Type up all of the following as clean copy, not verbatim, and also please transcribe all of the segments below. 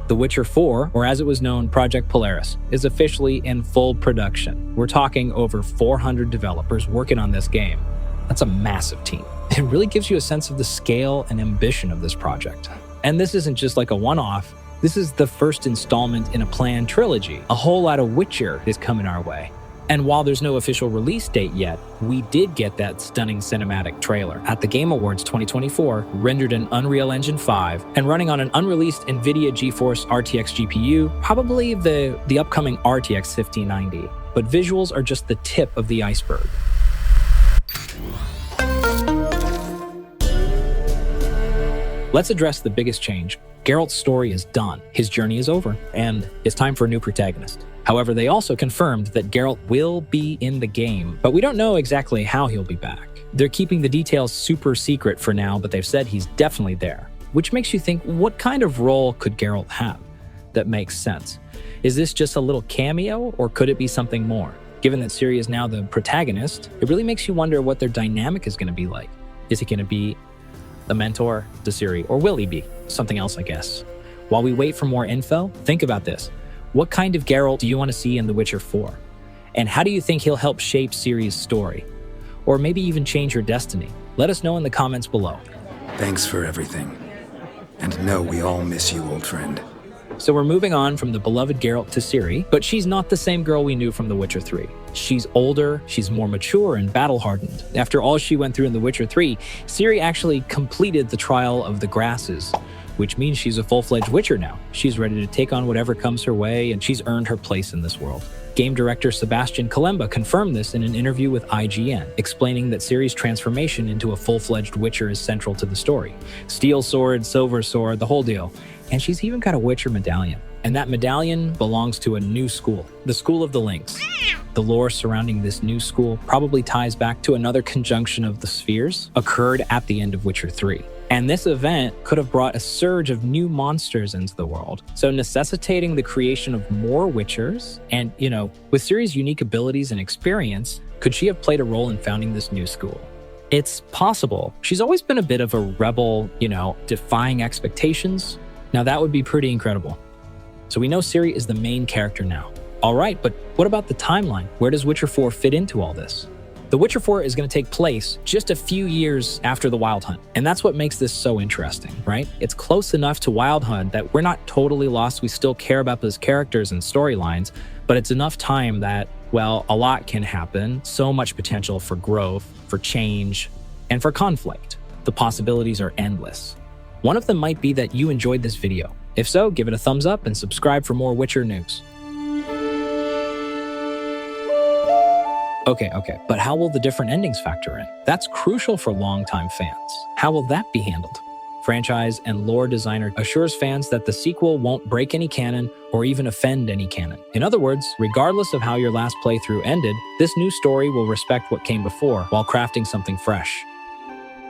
The Witcher 4, or as it was known, Project Polaris, is officially in full production. We're talking over 400 developers working on this game. That's a massive team. It really gives you a sense of the scale and ambition of this project. And this isn't just like a one-off. This is the first installment in a planned trilogy. A whole lot of Witcher is coming our way. And while there's no official release date yet, we did get that stunning cinematic trailer at the Game Awards 2024, rendered in Unreal Engine 5 and running on an unreleased NVIDIA GeForce RTX GPU, probably the upcoming RTX 1590. But visuals are just the tip of the iceberg. Let's address the biggest change. Geralt's story is done, his journey is over, and it's time for a new protagonist. However, they also confirmed that Geralt will be in the game, but we don't know exactly how he'll be back. They're keeping the details super secret for now, but they've said he's definitely there, which makes you think, what kind of role could Geralt have that makes sense? Is this just a little cameo, or could it be something more? Given that Ciri is now the protagonist, it really makes you wonder what their dynamic is going to be like. Is he going to be the mentor to Ciri, or will he be something else, I guess? While we wait for more info, think about this. What kind of Geralt do you want to see in The Witcher 4? And how do you think he'll help shape Ciri's story? Or maybe even change her destiny? Let us know in the comments below. Thanks for everything. And know we all miss you, old friend. So we're moving on from the beloved Geralt to Ciri, but she's not the same girl we knew from The Witcher 3. She's older, she's more mature and battle-hardened. After all she went through in The Witcher 3, Ciri actually completed the Trial of the Grasses, which means she's a full-fledged Witcher now. She's ready to take on whatever comes her way, and she's earned her place in this world. Game director Sebastian Kalemba confirmed this in an interview with IGN, explaining that Ciri's transformation into a full-fledged Witcher is central to the story. Steel sword, silver sword, the whole deal. And she's even got a Witcher medallion. And that medallion belongs to a new school, the School of the Lynx. The lore surrounding this new school probably ties back to another conjunction of the spheres occurred at the end of Witcher 3. And this event could have brought a surge of new monsters into the world, so necessitating the creation of more Witchers. And, with Ciri's unique abilities and experience, could she have played a role in founding this new school? It's possible. She's always been a bit of a rebel, defying expectations. Now that would be pretty incredible. So we know Ciri is the main character now. All right, but what about the timeline? Where does Witcher 4 fit into all this? The Witcher 4 is going to take place just a few years after the Wild Hunt, and that's what makes this so interesting, right? It's close enough to Wild Hunt that we're not totally lost. We still care about those characters and storylines, but it's enough time that, well, a lot can happen. So much potential for growth, for change, and for conflict. The possibilities are endless. One of them might be that you enjoyed this video. If so, give it a thumbs up and subscribe for more Witcher news. Okay, but how will the different endings factor in? That's crucial for longtime fans. How will that be handled? Franchise and lore designer assures fans that the sequel won't break any canon or even offend any canon. In other words, regardless of how your last playthrough ended, this new story will respect what came before while crafting something fresh.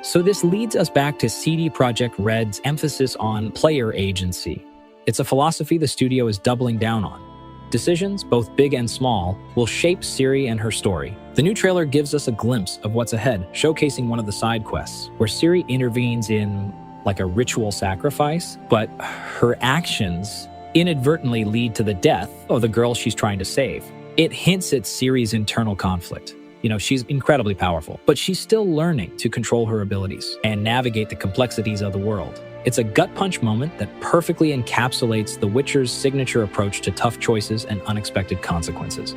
So this leads us back to CD Projekt Red's emphasis on player agency. It's a philosophy the studio is doubling down on. Decisions, both big and small, will shape Ciri and her story. The new trailer gives us a glimpse of what's ahead, showcasing one of the side quests, where Ciri intervenes in like a ritual sacrifice, but her actions inadvertently lead to the death of the girl she's trying to save. It hints at Ciri's internal conflict. She's incredibly powerful, but she's still learning to control her abilities and navigate the complexities of the world. It's a gut punch moment that perfectly encapsulates The Witcher's signature approach to tough choices and unexpected consequences.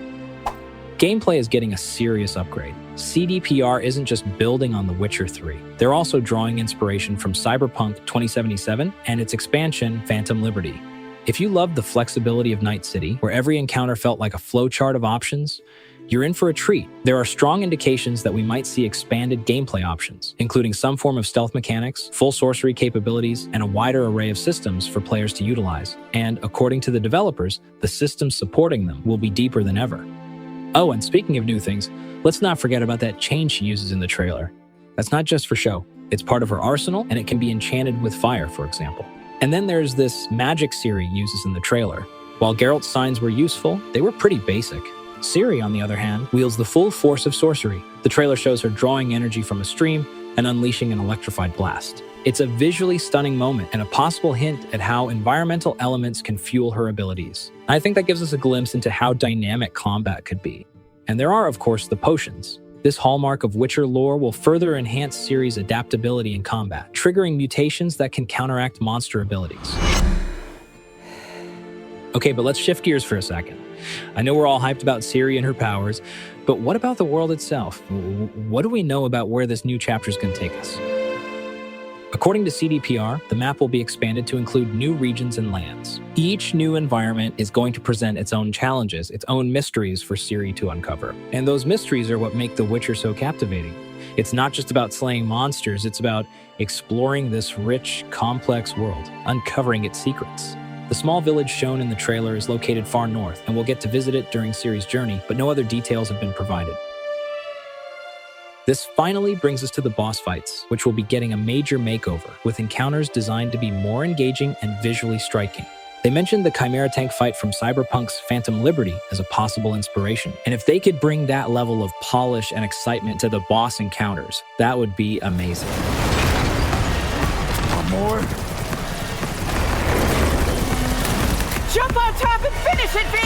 Gameplay is getting a serious upgrade. CDPR isn't just building on The Witcher 3. They're also drawing inspiration from Cyberpunk 2077 and its expansion, Phantom Liberty. If you love the flexibility of Night City, where every encounter felt like a flowchart of options, you're in for a treat. There are strong indications that we might see expanded gameplay options, including some form of stealth mechanics, full sorcery capabilities, and a wider array of systems for players to utilize. And according to the developers, the systems supporting them will be deeper than ever. Oh, and speaking of new things, let's not forget about that chain she uses in the trailer. That's not just for show. It's part of her arsenal, and it can be enchanted with fire, for example. And then there's this magic Ciri uses in the trailer. While Geralt's signs were useful, they were pretty basic. Ciri, on the other hand, wields the full force of sorcery. The trailer shows her drawing energy from a stream and unleashing an electrified blast. It's a visually stunning moment and a possible hint at how environmental elements can fuel her abilities. I think that gives us a glimpse into how dynamic combat could be. And there are, of course, the potions. This hallmark of Witcher lore will further enhance Ciri's adaptability in combat, triggering mutations that can counteract monster abilities. Okay, but let's shift gears for a second. I know we're all hyped about Ciri and her powers, but what about the world itself? What do we know about where this new chapter is going to take us? According to CDPR, the map will be expanded to include new regions and lands. Each new environment is going to present its own challenges, its own mysteries for Ciri to uncover. And those mysteries are what make The Witcher so captivating. It's not just about slaying monsters, it's about exploring this rich, complex world, uncovering its secrets. The small village shown in the trailer is located far north, and we'll get to visit it during Ciri's journey, but no other details have been provided. This finally brings us to the boss fights, which will be getting a major makeover, with encounters designed to be more engaging and visually striking. They mentioned the Chimera tank fight from Cyberpunk's Phantom Liberty as a possible inspiration, and if they could bring that level of polish and excitement to the boss encounters, that would be amazing. One more? Jump on top and finish it, V!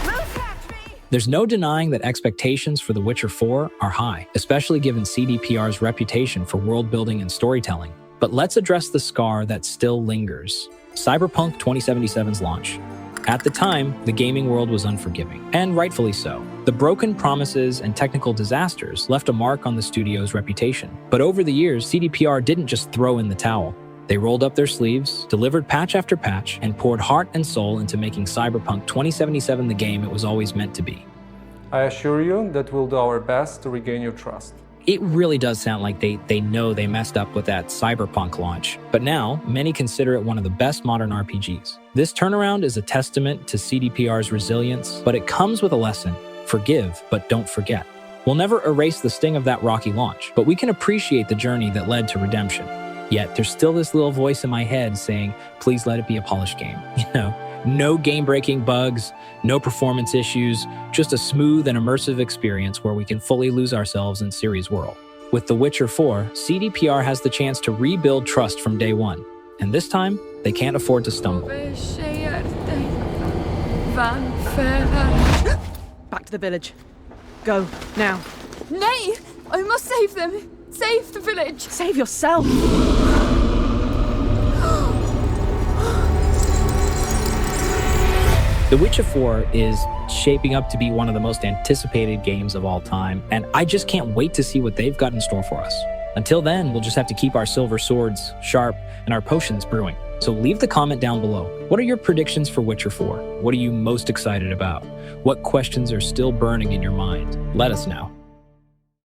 Move fast, V! There's no denying that expectations for The Witcher 4 are high, especially given CDPR's reputation for world building and storytelling. But let's address the scar that still lingers: Cyberpunk 2077's launch. At the time, the gaming world was unforgiving, and rightfully so. The broken promises and technical disasters left a mark on the studio's reputation. But over the years, CDPR didn't just throw in the towel. They rolled up their sleeves, delivered patch after patch, and poured heart and soul into making Cyberpunk 2077 the game it was always meant to be. I assure you that we'll do our best to regain your trust. It really does sound like they know they messed up with that Cyberpunk launch, but now many consider it one of the best modern RPGs. This turnaround is a testament to CDPR's resilience, but it comes with a lesson: forgive, but don't forget. We'll never erase the sting of that rocky launch, but we can appreciate the journey that led to redemption. Yet there's still this little voice in my head saying, please let it be a polished game. No game-breaking bugs, no performance issues, just a smooth and immersive experience where we can fully lose ourselves in Ciri's world. With The Witcher 4, CDPR has the chance to rebuild trust from day one. And this time, they can't afford to stumble. Back to the village. Go, now. Nay! I must save them! Save the village! Save yourself! The Witcher 4 is shaping up to be one of the most anticipated games of all time, and I just can't wait to see what they've got in store for us. Until then, we'll just have to keep our silver swords sharp and our potions brewing. So leave the comment down below. What are your predictions for Witcher 4? What are you most excited about? What questions are still burning in your mind? Let us know.